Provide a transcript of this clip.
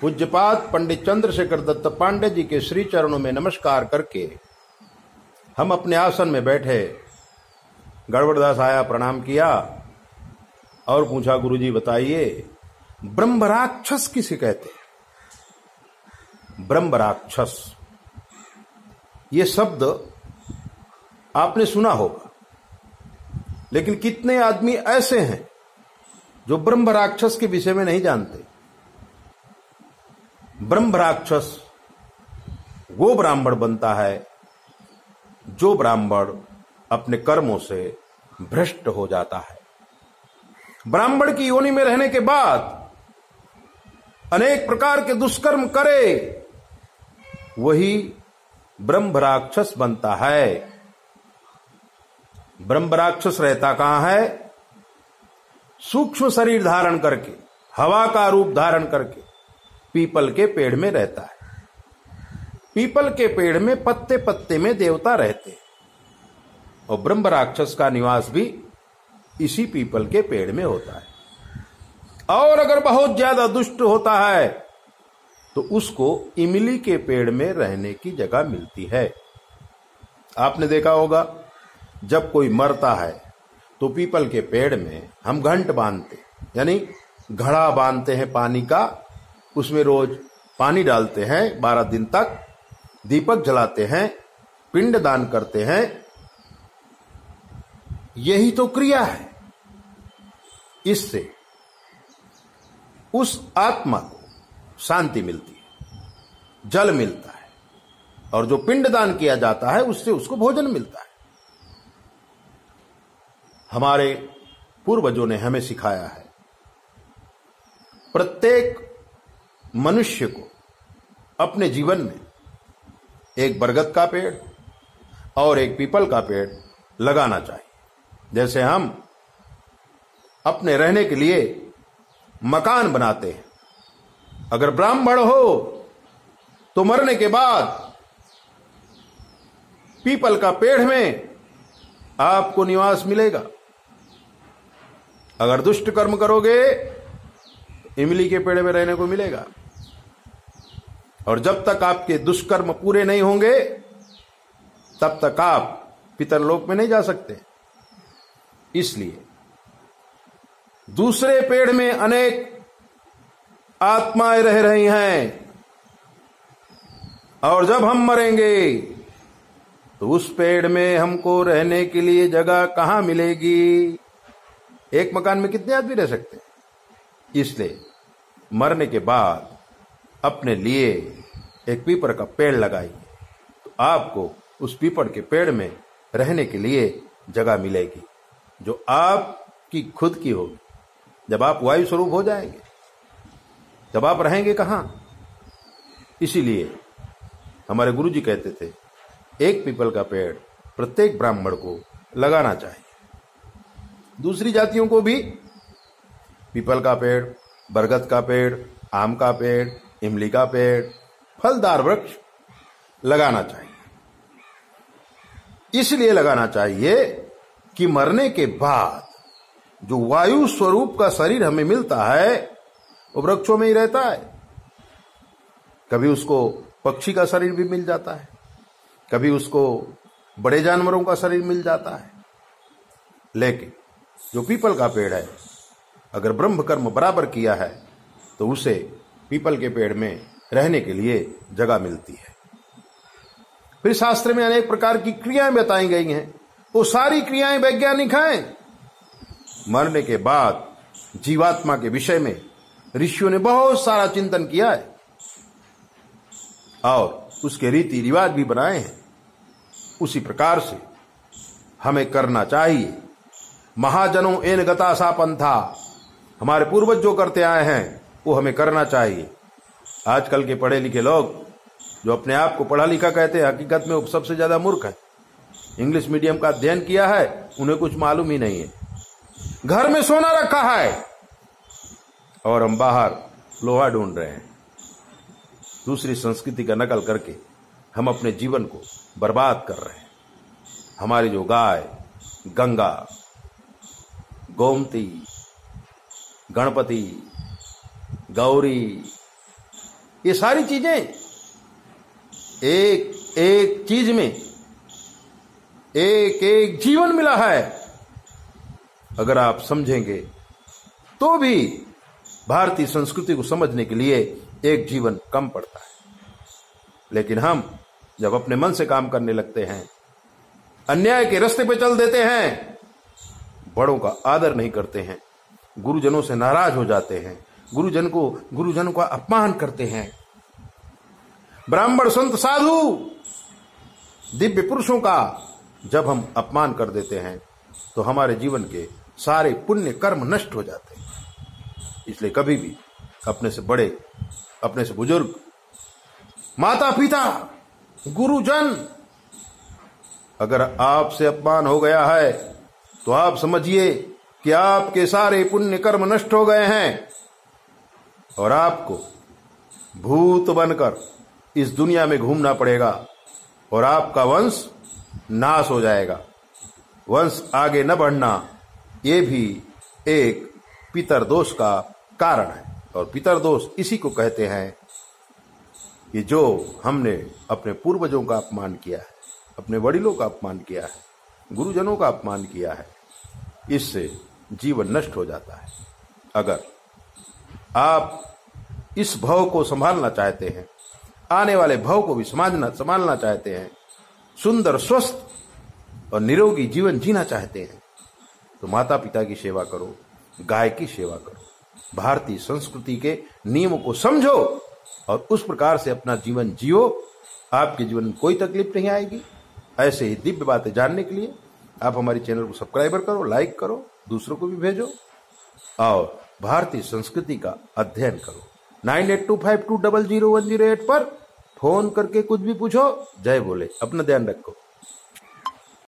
पूज्यपाद पंडित चंद्रशेखर दत्त पांडे जी के श्री चरणों में नमस्कार करके हम अपने आसन में बैठे। गड़बड़दास आया, प्रणाम किया और पूछा, गुरुजी बताइए ब्रह्मराक्षस किसे कहते हैं? ब्रह्मराक्षस ये शब्द आपने सुना होगा, लेकिन कितने आदमी ऐसे हैं जो ब्रह्मराक्षस के विषय में नहीं जानते। ब्रह्मराक्षस वो ब्राह्मण बनता है जो ब्राह्मण अपने कर्मों से भ्रष्ट हो जाता है। ब्राह्मण की योनि में रहने के बाद अनेक प्रकार के दुष्कर्म करे, वही ब्रह्मराक्षस बनता है। ब्रह्मराक्षस रहता कहां है? सूक्ष्म शरीर धारण करके, हवा का रूप धारण करके पीपल के पेड़ में रहता है। पीपल के पेड़ में पत्ते पत्ते में देवता रहते हैं और ब्रह्मराक्षस का निवास भी इसी पीपल के पेड़ में होता है। और अगर बहुत ज्यादा दुष्ट होता है तो उसको इमली के पेड़ में रहने की जगह मिलती है। आपने देखा होगा, जब कोई मरता है तो पीपल के पेड़ में हम घंट बांधते, यानी घड़ा बांधते हैं पानी का, उसमें रोज पानी डालते हैं 12 दिन तक, दीपक जलाते हैं, पिंड दान करते हैं। यही तो क्रिया है। इससे उस आत्मा को शांति मिलती है, जल मिलता है, और जो पिंड दान किया जाता है उससे उसको भोजन मिलता है। हमारे पूर्वजों ने हमें सिखाया है, प्रत्येक मनुष्य को अपने जीवन में एक बरगद का पेड़ और एक पीपल का पेड़ लगाना चाहिए। जैसे हम अपने रहने के लिए मकान बनाते हैं, अगर ब्राह्मण हो तो मरने के बाद पीपल का पेड़ में आपको निवास मिलेगा। अगर दुष्ट कर्म करोगे तो इमली के पेड़ में रहने को मिलेगा। और जब तक आपके दुष्कर्म पूरे नहीं होंगे तब तक आप पितरलोक में नहीं जा सकते। इसलिए दूसरे पेड़ में अनेक आत्माएं रह रही हैं, और जब हम मरेंगे तो उस पेड़ में हमको रहने के लिए जगह कहां मिलेगी? एक मकान में कितने आदमी रह सकते हैं? इसलिए मरने के बाद अपने लिए एक पीपल का पेड़ लगाइए, तो आपको उस पीपल के पेड़ में रहने के लिए जगह मिलेगी, जो आपकी खुद की होगी। जब आप वायु स्वरूप हो जाएंगे तब आप रहेंगे कहां? इसीलिए हमारे गुरुजी कहते थे, एक पीपल का पेड़ प्रत्येक ब्राह्मण को लगाना चाहिए। दूसरी जातियों को भी पीपल का पेड़, बरगद का पेड़, आम का पेड़, इमली का पेड़, फलदार वृक्ष लगाना चाहिए। इसलिए लगाना चाहिए कि मरने के बाद जो वायु स्वरूप का शरीर हमें मिलता है वो वृक्षों में ही रहता है। कभी उसको पक्षी का शरीर भी मिल जाता है, कभी उसको बड़े जानवरों का शरीर मिल जाता है, लेकिन जो पीपल का पेड़ है, अगर ब्रह्म कर्म बराबर किया है तो उसे पीपल के पेड़ में रहने के लिए जगह मिलती है। फिर शास्त्र में अनेक प्रकार की क्रियाएं बताई गई हैं, वो सारी क्रियाएं वैज्ञानिक हैं। मरने के बाद जीवात्मा के विषय में ऋषियों ने बहुत सारा चिंतन किया है और उसके रीति रिवाज भी बनाए हैं। उसी प्रकार से हमें करना चाहिए। महाजनों एन गता सा पंथा, हमारे पूर्वज जो करते आए हैं वो हमें करना चाहिए। आजकल के पढ़े लिखे लोग जो अपने आप को पढ़ा लिखा कहते हैं, हकीकत में वो सबसे ज्यादा मूर्ख है। इंग्लिश मीडियम का अध्ययन किया है, उन्हें कुछ मालूम ही नहीं है। घर में सोना रखा है और हम बाहर लोहा ढूंढ रहे हैं। दूसरी संस्कृति का नकल करके हम अपने जीवन को बर्बाद कर रहे हैं। हमारी जो गाय, गंगा, गोमती, गणपति, गौरी, ये सारी चीजें एक एक चीज में एक एक जीवन मिला है। अगर आप समझेंगे तो भी भारतीय संस्कृति को समझने के लिए एक जीवन कम पड़ता है। लेकिन हम जब अपने मन से काम करने लगते हैं, अन्याय के रास्ते पे चल देते हैं, बड़ों का आदर नहीं करते हैं, गुरुजनों से नाराज हो जाते हैं, गुरुजनों का अपमान करते हैं, ब्राह्मण संत साधु दिव्य पुरुषों का जब हम अपमान कर देते हैं तो हमारे जीवन के सारे पुण्य कर्म नष्ट हो जाते हैं। इसलिए कभी भी अपने से बड़े, अपने से बुजुर्ग, माता पिता, गुरुजन, अगर आपसे अपमान हो गया है तो आप समझिए कि आपके सारे पुण्य कर्म नष्ट हो गए हैं और आपको भूत बनकर इस दुनिया में घूमना पड़ेगा और आपका वंश नाश हो जाएगा। वंश आगे न बढ़ना ये भी एक पितरदोष का कारण है। और पितरदोष इसी को कहते हैं कि जो हमने अपने पूर्वजों का अपमान किया है, अपने वडिलों का अपमान किया है, गुरुजनों का अपमान किया है, इससे जीवन नष्ट हो जाता है। अगर आप इस भव को संभालना चाहते हैं, आने वाले भव को भी संभालना चाहते हैं, सुंदर, स्वस्थ और निरोगी जीवन जीना चाहते हैं, तो माता पिता की सेवा करो, गाय की सेवा करो, भारतीय संस्कृति के नियमों को समझो और उस प्रकार से अपना जीवन जियो। आपके जीवन में कोई तकलीफ नहीं आएगी। ऐसे ही दिव्य बातें जानने के लिए आप हमारे चैनल को सब्सक्राइब करो, लाइक करो, दूसरों को भी भेजो और भारतीय संस्कृति का अध्ययन करो। 9825200108 पर फोन करके कुछ भी पूछो। जय बोले। अपना ध्यान रखो।